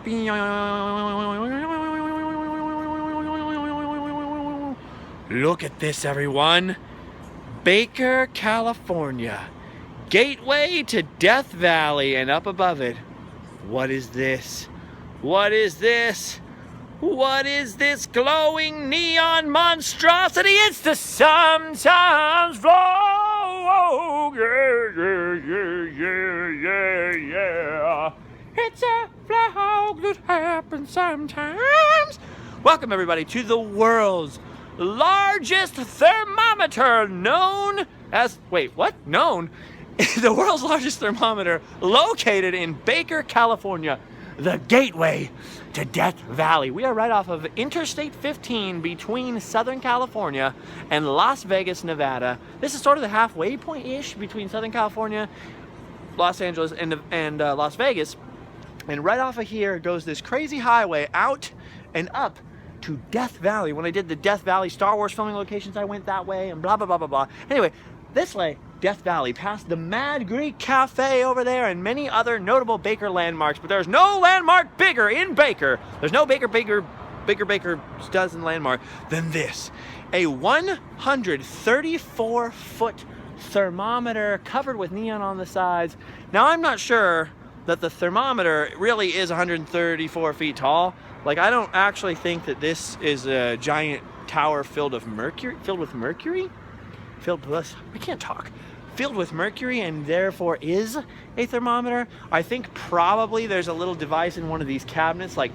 Look at this, everyone. Baker, California. Gateway to Death Valley, and up above it, what is this? What is this? What is this glowing neon monstrosity? It's the sometimes flow. Yeah. It's a vlog that happens sometimes. Welcome everybody to the world's largest thermometer known as, wait, what? Known? The world's largest thermometer located in Baker, California, the gateway to Death Valley. We are right off of Interstate 15 between Southern California and Las Vegas, Nevada. This is sort of the halfway point-ish between Southern California, Los Angeles, and Las Vegas. And right off of here goes this crazy highway out and up to Death Valley. When I did the Death Valley Star Wars filming locations, I went that way and blah, blah, blah, blah, blah. Anyway, this way, Death Valley, past the Mad Greek Cafe over there and many other notable Baker landmarks, but there's no landmark bigger in Baker. There's no Baker dozen landmark than this. A 134-foot thermometer covered with neon on the sides. Now, I'm not sure that the thermometer really is 134 feet tall. Like, I don't actually think that this is a giant tower filled with mercury, filled with mercury, and therefore is a thermometer. I think probably there's a little device in one of these cabinets, like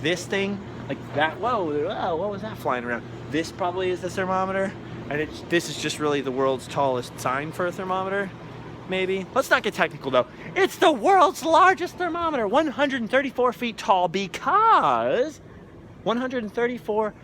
this thing, like that. Whoa, what was that flying around? This probably is the thermometer, and this is just really the world's tallest sign for a thermometer. Maybe. Let's not get technical though. It's the world's largest thermometer, 134 feet tall, because 134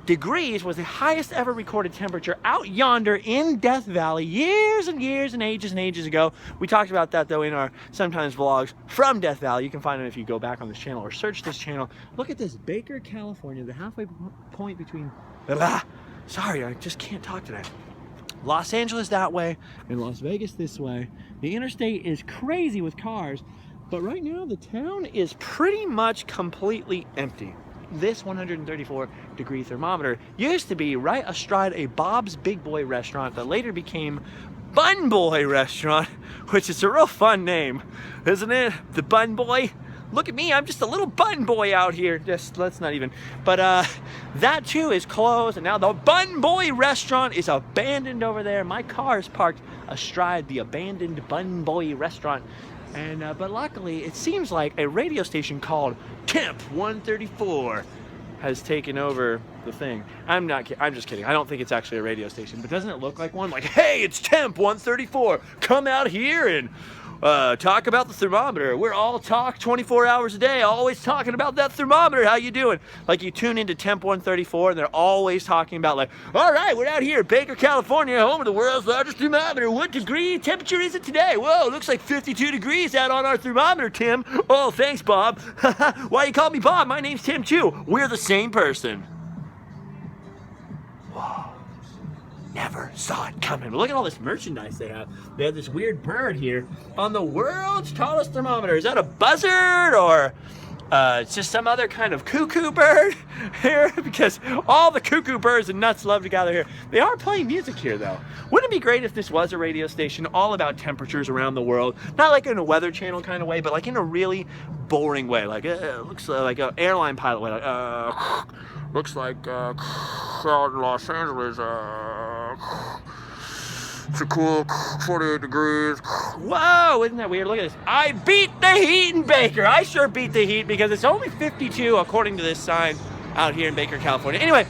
degrees was the highest ever recorded temperature out yonder in Death Valley years and years and ages ago. We talked about that though in our sometimes vlogs from Death Valley. You can find them if you go back on this channel or search this channel. Look at this, Baker, California, the halfway point between, sorry, I just can't talk today. Los Angeles that way and Las Vegas this way. The interstate is crazy with cars, but right now the town is pretty much completely empty. This 134 degree thermometer used to be right astride a Bob's Big Boy restaurant that later became Bun Boy restaurant, which is a real fun name, isn't it? The Bun Boy. Look at me, I'm just a little bun boy out here. Just, let's not even. But that too is closed, and now the Bun Boy restaurant is abandoned over there. My car is parked astride the abandoned Bun Boy restaurant. And but luckily, it seems like a radio station called Temp 134 has taken over the thing. I'm just kidding. I don't think it's actually a radio station, but doesn't it look like one? Like, hey, it's Temp 134. Come out here and talk about the thermometer. We're all talk 24 hours a day, always talking about that thermometer. How you doing? Like, you tune into Temp 134 and they're always talking about, like, all right, we're out here in Baker, California, home of the world's largest thermometer. What degree temperature is it today? Whoa, looks like 52 degrees out on our thermometer, Tim. Oh, thanks, Bob. Why you call me Bob? My name's Tim too. We're the same person. Whoa. Never saw it coming. But look at all this merchandise they have. They have this weird bird here on the world's tallest thermometer. Is that a buzzard or it's just some other kind of cuckoo bird here? Because all the cuckoo birds and nuts love to gather here. They are playing music here though. Wouldn't it be great if this was a radio station all about temperatures around the world? Not like in a weather channel kind of way, but like in a really boring way. Like it looks like an airline pilot way. Like, looks like Los Angeles. It's a cool 48 degrees. Whoa, isn't that weird? Look at this. I beat the heat in Baker. I sure beat the heat because it's only 52 according to this sign out here in Baker, California. Anyway,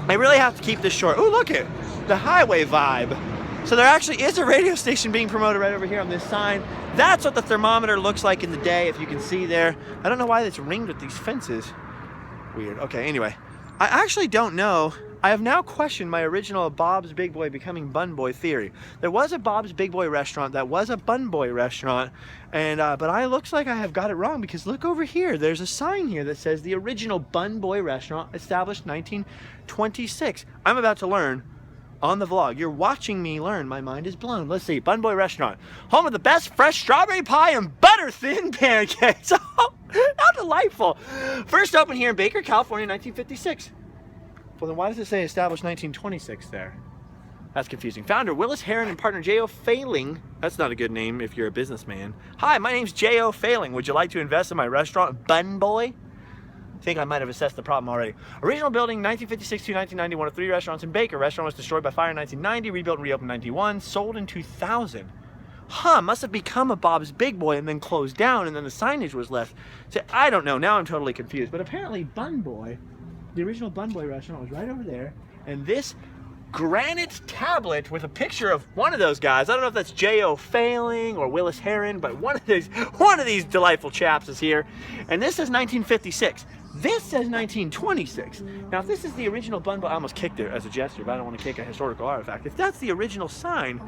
I really have to keep this short. Oh, look at the highway vibe. So there actually is a radio station being promoted right over here on this sign. That's what the thermometer looks like in the day, if you can see there. I don't know why it's ringed with these fences. Weird. Okay, anyway. I actually don't know. I have now questioned my original Bob's Big Boy becoming Bun Boy theory. There was a Bob's Big Boy restaurant that was a Bun Boy restaurant, and but I looks like I have got it wrong because look over here. There's a sign here that says the original Bun Boy restaurant established 1926. I'm about to learn on the vlog. You're watching me learn. My mind is blown. Let's see. Bun Boy Restaurant. Home of the best fresh strawberry pie and butter thin pancakes. Oh, how delightful. First opened here in Baker, California, 1956. Well, then why does it say established 1926 there? That's confusing. Founder Willis Heron and partner J.O. Failing. That's not a good name if you're a businessman. Hi, my name's J.O. Failing. Would you like to invest in my restaurant, Bun Boy? I think I might have assessed the problem already. Original building, 1956 to 1990, one of 3 restaurants in Baker. Restaurant was destroyed by fire in 1990, rebuilt and reopened in 1991, sold in 2000. Huh, must have become a Bob's Big Boy and then closed down, and then the signage was left. So, I don't know, now I'm totally confused. But apparently Bun Boy, the original Bun Boy restaurant, was right over there, and this granite tablet with a picture of one of those guys. I don't know if that's J.O. Failing or Willis Heron, but one of these delightful chaps is here. And this says 1956. This says 1926. Now, if this is the original Bun Boy, I almost kicked it as a gesture, but I don't want to kick a historical artifact. If that's the original sign,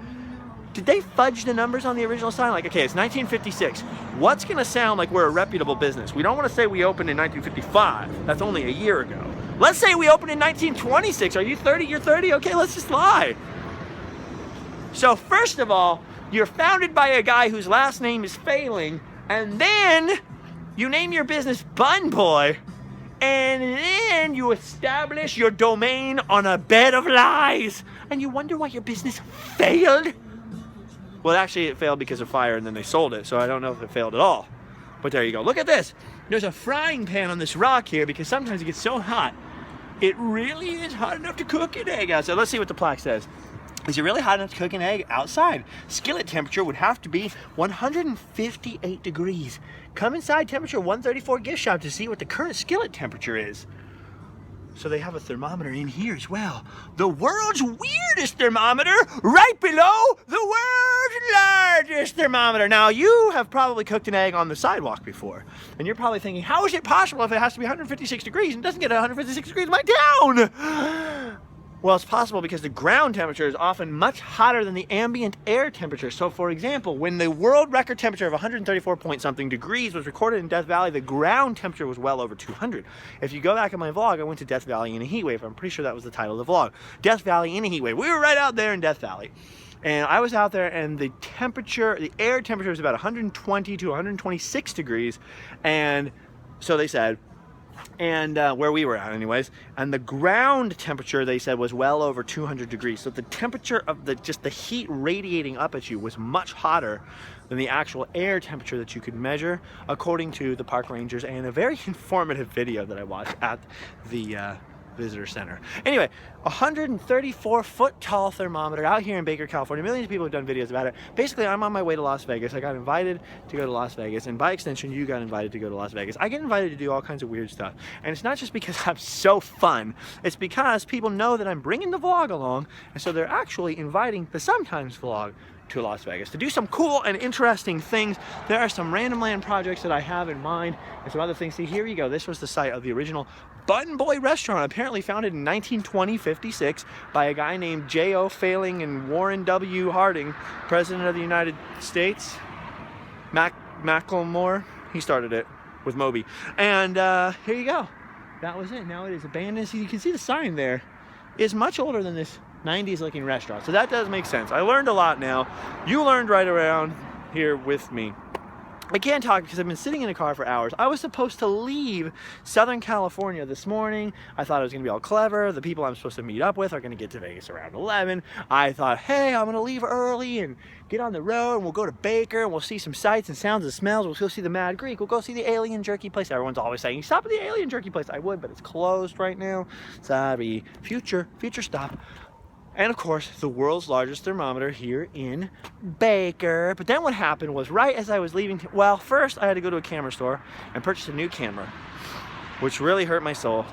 did they fudge the numbers on the original sign? Like, okay, it's 1956. What's going to sound like we're a reputable business? We don't want to say we opened in 1955. That's only a year ago. Let's say we opened in 1926. Are you 30? You're 30? Okay, let's just lie. So first of all, you're founded by a guy whose last name is Failing, and then you name your business Bun Boy, and then you establish your domain on a bed of lies, and you wonder why your business failed? Well, actually it failed because of fire, and then they sold it, so I don't know if it failed at all. But there you go. Look at this. There's a frying pan on this rock here because sometimes it gets so hot. It really is hot enough to cook an egg outside. Let's see what the plaque says. Is it really hot enough to cook an egg outside? Skillet temperature would have to be 158 degrees. Come inside, temperature 134 gift shop to see what the current skillet temperature is. So they have a thermometer in here as well. The world's weirdest thermometer right below the world's largest thermometer. Now, you have probably cooked an egg on the sidewalk before. And you're probably thinking, how is it possible if it has to be 156 degrees and doesn't get 156 degrees in my town? Well, it's possible because the ground temperature is often much hotter than the ambient air temperature. So, for example, when the world record temperature of 134 point something degrees was recorded in Death Valley, the ground temperature was well over 200. If you go back in my vlog, I went to Death Valley in a heat wave. I'm pretty sure that was the title of the vlog. Death Valley in a heat wave. We were right out there in Death Valley. And I was out there, and the temperature, the air temperature was about 120 to 126 degrees. And so they said, and where we were at anyways, and the ground temperature, they said, was well over 200 degrees. So the temperature of just the heat radiating up at you was much hotter than the actual air temperature that you could measure, according to the park rangers and a very informative video that I watched at the visitor center. Anyway, 134 foot tall thermometer out here in Baker, California. Millions of people have done videos about it. Basically, I'm on my way to Las Vegas. I got invited to go to Las Vegas, and by extension, you got invited to go to Las Vegas. I get invited to do all kinds of weird stuff, and it's not just because I'm so fun. It's because people know that I'm bringing the vlog along, and so they're actually inviting the Sometimes vlog to Las Vegas to do some cool and interesting things. There are some random land projects that I have in mind and some other things. See, here you go. This was the site of the original Bun Boy restaurant, apparently founded in 1920-56 by a guy named J.O. Failing and Warren W. Harding, President of the United States. Macklemore, he started it with Moby. And here you go. That was it. Now it is abandoned. So you can see the sign there is much older than this 90s looking restaurant. So that does make sense. I learned a lot now. You learned right around here with me. I can't talk because I've been sitting in a car for hours. I was supposed to leave Southern California this morning. I thought I was going to be all clever. The people I'm supposed to meet up with are going to get to Vegas around 11. I thought, hey, I'm going to leave early and get on the road, and we'll go to Baker, and we'll see some sights and sounds and smells. We'll go see the Mad Greek. We'll go see the alien jerky place. Everyone's always saying, stop at the alien jerky place. I would, but it's closed right now. Sorry. Future stop. And of course, the world's largest thermometer here in Baker. But then what happened was, right as I was leaving, well, first I had to go to a camera store and purchase a new camera, which really hurt my soul,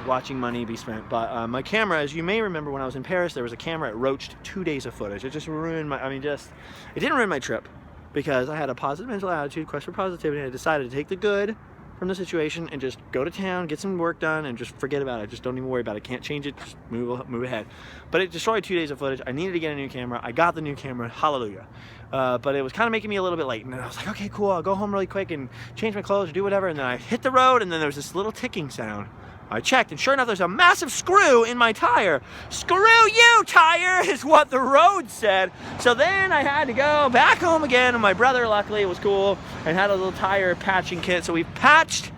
watching money be spent. But my camera, as you may remember, when I was in Paris, there was a camera. It roached 2 days of footage. It just ruined my, it didn't ruin my trip, because I had a positive mental attitude, quest for positivity, and I decided to take the good from the situation and just go to town, get some work done, and just forget about it. Just don't even worry about it. Can't change it, just move ahead. But it destroyed 2 days of footage. I needed to get a new camera. I got the new camera, hallelujah. But it was kind of making me a little bit late, and I was like, okay, cool, I'll go home really quick and change my clothes or do whatever. And then I hit the road, and then there was this little ticking sound. I checked, and sure enough, there's a massive screw in my tire. Screw you, tire, is what the road said. So then I had to go back home again, and my brother, luckily, was cool, and had a little tire patching kit. So we patched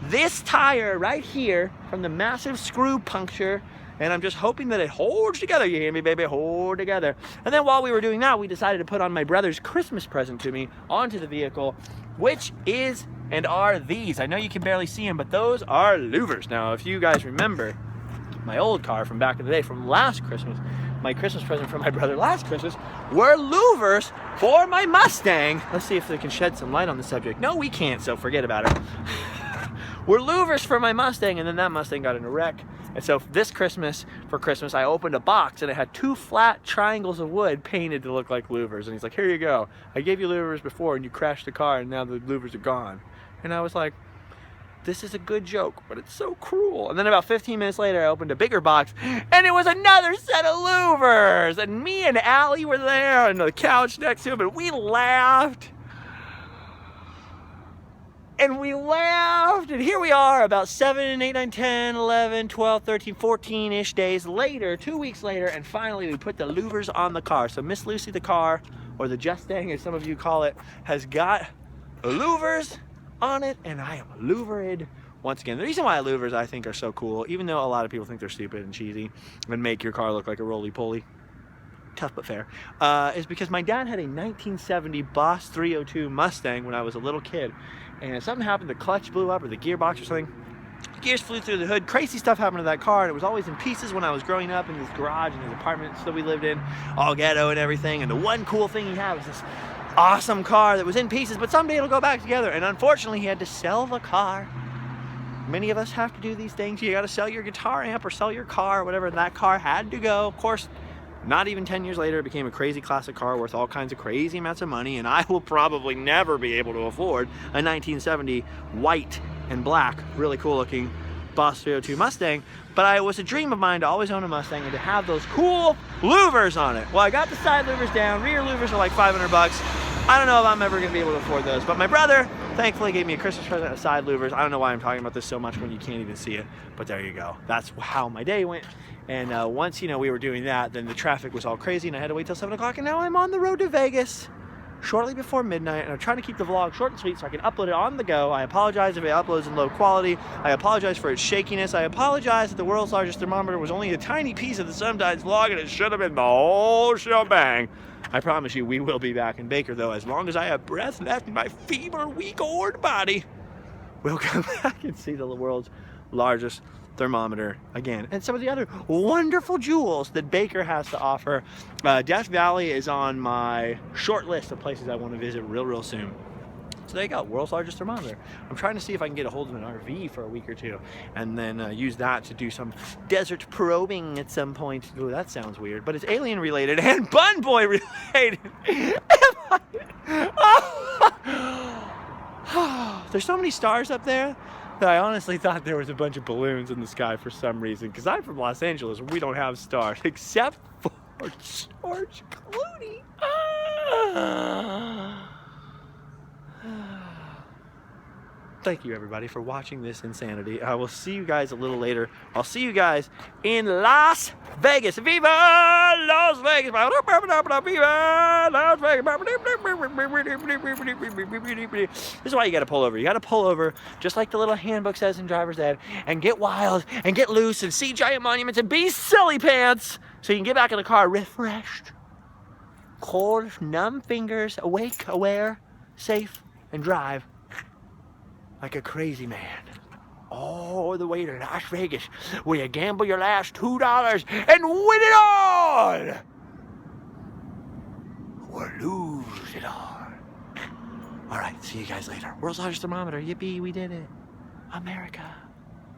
this tire right here from the massive screw puncture, and I'm just hoping that it holds together. You hear me, baby? Hold together. And then while we were doing that, we decided to put on my brother's Christmas present to me onto the vehicle, which is and are these. I know you can barely see them, but those are louvers. Now, if you guys remember my old car from back in the day, from last Christmas, my Christmas present from my brother last Christmas were louvers for my Mustang. Let's see if they can shed some light on the subject. No, we can't, so forget about it. Were louvers for my Mustang, and then that Mustang got in a wreck. And so this Christmas, for Christmas, I opened a box, and it had 2 flat triangles of wood painted to look like louvers. And he's like, here you go. I gave you louvers before, and you crashed the car, and now the louvers are gone. And I was like, this is a good joke, but it's so cruel. And then about 15 minutes later, I opened a bigger box, and it was another set of louvers. And me and Allie were there on the couch next to him, and we laughed. And we laughed, and here we are about 7, 8, 9, 10, 11, 12, 13, 14-ish days later, 2 weeks later, and finally we put the louvers on the car. So Miss Lucy the car, or the Mustang as some of you call it, has got louvers on it, and I am louvered once again. The reason why louvers I think are so cool, even though a lot of people think they're stupid and cheesy and make your car look like a roly-poly, tough but fair, is because my dad had a 1970 Boss 302 Mustang when I was a little kid, and something happened, the clutch blew up or the gearbox or something. The gears flew through the hood. Crazy stuff happened to that car, and it was always in pieces when I was growing up in this garage and his apartments that we lived in, all ghetto and everything. And the one cool thing he had was this awesome car that was in pieces, but someday it'll go back together. And unfortunately, he had to sell the car. Many of us have to do these things. You got to sell your guitar amp or sell your car or whatever. And that car had to go. Of course, not even 10 years later, it became a crazy classic car worth all kinds of crazy amounts of money, and I will probably never be able to afford a 1970 white and black, really cool looking Boss 302 Mustang. But it was a dream of mine to always own a Mustang and to have those cool louvers on it. Well, I got the side louvers down. Rear louvers are like $500. I don't know if I'm ever going to be able to afford those, but my brother thankfully gave me a Christmas present of side louvers. I don't know why I'm talking about this so much when you can't even see it, but there you go. That's how my day went. And once, we were doing that, then the traffic was all crazy, and I had to wait till 7 o'clock, and now I'm on the road to Vegas shortly before midnight, and I'm trying to keep the vlog short and sweet so I can upload it on the go. I apologize if it uploads in low quality. I apologize for its shakiness. I apologize that the world's largest thermometer was only a tiny piece of the Sometimes vlog, and it should have been the whole shebang. I promise you, we will be back in Baker, though, as long as I have breath left in my feeble, weak old body. We'll come back and see the world's largest thermometer again, and some of the other wonderful jewels that Baker has to offer. Death Valley is on my short list of places I want to visit real soon. So there you go, world's largest thermometer. I'm trying to see if I can get a hold of an RV for a week or two, and then use that to do some desert probing at some point. Ooh, that sounds weird, but it's alien related and Bun Boy related. There's so many stars up there that I honestly thought there was a bunch of balloons in the sky for some reason, because I'm from Los Angeles where we don't have stars except for George Clooney. Thank you, everybody, for watching this insanity. I will see you guys a little later. I'll see you guys in Las Vegas. Viva Las Vegas! Viva Las Vegas! This is why you got to pull over. You got to pull over, just like the little handbook says in driver's ed, and get wild and get loose and see giant monuments and be silly pants, so you can get back in the car refreshed, cold, numb fingers, awake, aware, safe, and drive like a crazy man all the way to Las Vegas, where you gamble your last $2 and win it all, or lose it all. All right, see you guys later. World's largest thermometer. Yippee, we did it. America.